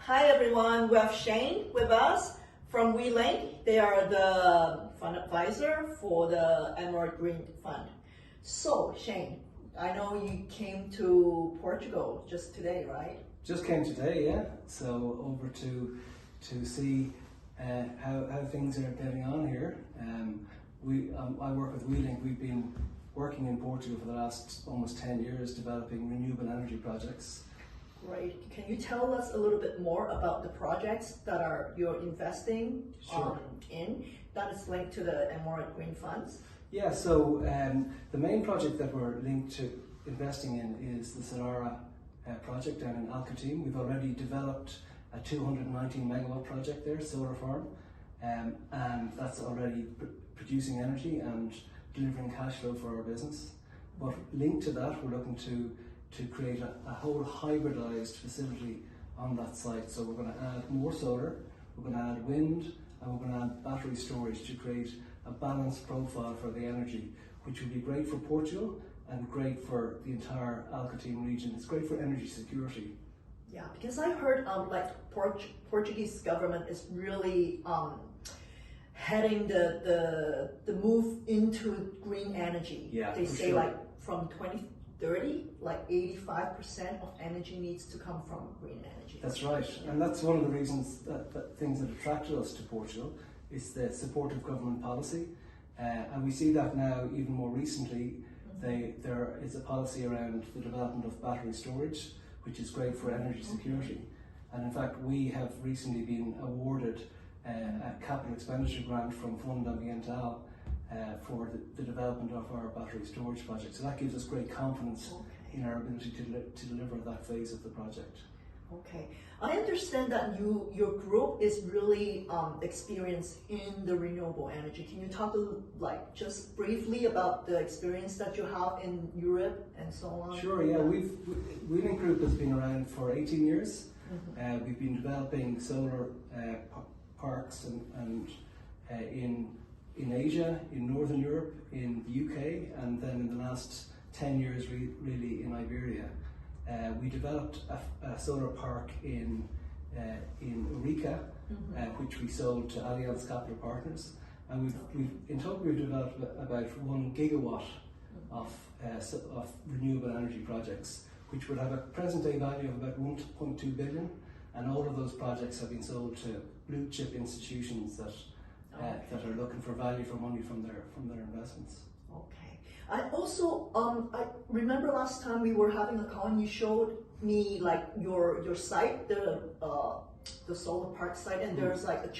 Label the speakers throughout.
Speaker 1: Hi everyone, we have Shane with us from Welink. They are the fund advisor for the Emerald Green Fund. So Shane, I know you came to Portugal just today, right?
Speaker 2: Just came today, yeah. So over to see how things are getting on here. I work with Welink. We've been working in Portugal for the last almost 10 years developing renewable energy projects.
Speaker 1: Great. Can you tell us a little bit more about the projects that you're investing in that is linked to the Emerald Green Funds?
Speaker 2: Yeah, so the main project that we're linked to investing in is the Solara project down in Alcatim. We've already developed a 219 megawatt project there, solar farm, and that's already producing energy and delivering cash flow for our business. But linked to that, we're looking to create a whole hybridized facility on that site. So we're going to add more solar, we're going to add wind, and we're going to add battery storage to create a balanced profile for the energy, which will be great for Portugal and great for the entire Alcatim region. It's great for energy security.
Speaker 1: Yeah, because I heard Portuguese government is really heading the move into green energy.
Speaker 2: Yeah,
Speaker 1: they say
Speaker 2: sure.
Speaker 1: like from 2030, like 85% of energy needs to come from green energy.
Speaker 2: That's right, and that's one of the reasons that things that attracted us to Portugal is the supportive government policy, and we see that now even more recently. There is a policy around the development of battery storage, which is great for energy security. And in fact, we have recently been awarded a capital expenditure grant from Fund Ambiental for the development of our battery storage project. So that gives us great confidence in our ability to deliver that phase of the project.
Speaker 1: Okay, I understand that your group is really experienced in the renewable energy. Can you talk just briefly about the experience that you have in Europe and so on?
Speaker 2: Sure, yeah. Welink Group has been around for 18 years. We've been developing solar parks and in Asia, in Northern Europe, in the UK, and then in the last 10 years really in Iberia. We developed a solar park in Eureka, which we sold to Allianz Capital Partners, and in total we've developed about 1 gigawatt of renewable energy projects, which would have a present day value of about 1.2 billion, and all of those projects have been sold to blue chip institutions that are looking for value for money from their investments. Okay.
Speaker 1: I also, I remember last time we were having a call and you showed me like your site, the solar park site, and there's like a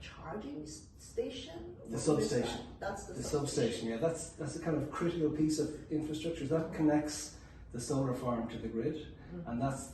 Speaker 1: charging station?
Speaker 2: The substation.
Speaker 1: That's the
Speaker 2: substation, yeah. That's a kind of critical piece of infrastructure that connects the solar farm to the grid, and that's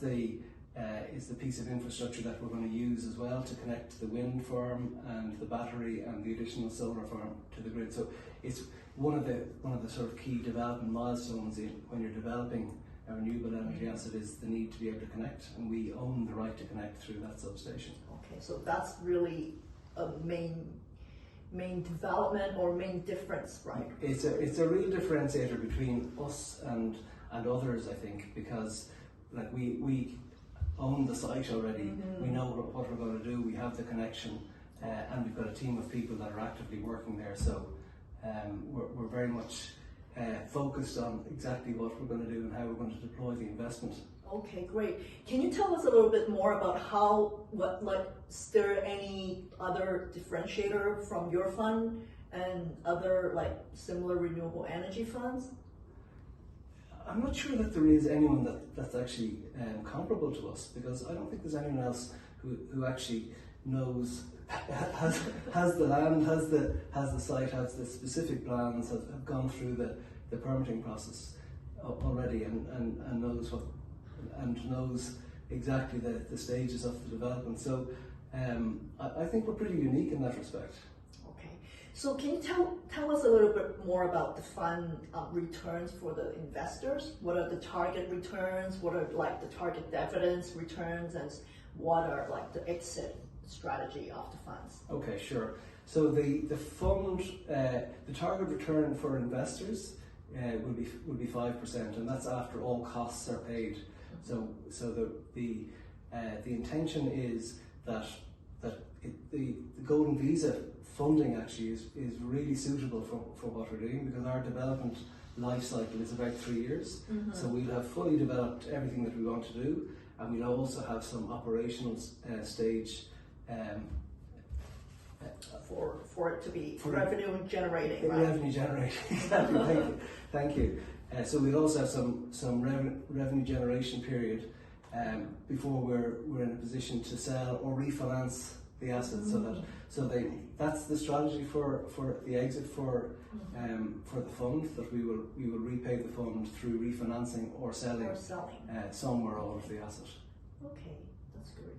Speaker 2: is the piece of infrastructure that we're going to use as well to connect the wind farm and the battery and the additional solar farm to the grid. So it's one of the sort of key development milestones when you're developing a renewable energy asset is the need to be able to connect, and we own the right to connect through that substation. Okay,
Speaker 1: so that's really a main development or main difference, right?
Speaker 2: It's a real differentiator between us and others, I think, because like we own the site already. We know what we're going to do. We have the connection, and we've got a team of people that are actively working there. So we're very much focused on exactly what we're going to do and how we're going to deploy the investment.
Speaker 1: Okay, great. Can you tell us a little bit more about is there any other differentiator from your fund and other similar renewable energy funds?
Speaker 2: I'm not sure that there is anyone that's actually comparable to us, because I don't think there's anyone else who actually knows, has the land, has the site, has the specific plans, have gone through the permitting process already, and knows exactly the stages of the development. So I think we're pretty unique in that respect.
Speaker 1: So can you tell us a little bit more about the fund returns for the investors? What are the target returns? What are the target dividends returns, and what are the exit strategy of the funds?
Speaker 2: Okay, sure. So the fund, the target return for investors would be 5%, and that's after all costs are paid. So the The intention is that the Golden Visa funding actually is really suitable for what we're doing, because our development life cycle is about 3 years. So we'll have fully developed everything that we want to do, and we'll also have some operational stage
Speaker 1: for it to be revenue generating, right?
Speaker 2: Revenue generating, exactly. Thank you. So we'll also have some revenue generation period before we're in a position to sell or refinance the assets. That's the strategy for the exit for the fund, that we will repay the fund through refinancing or selling some or all of the asset.
Speaker 1: Okay, that's good.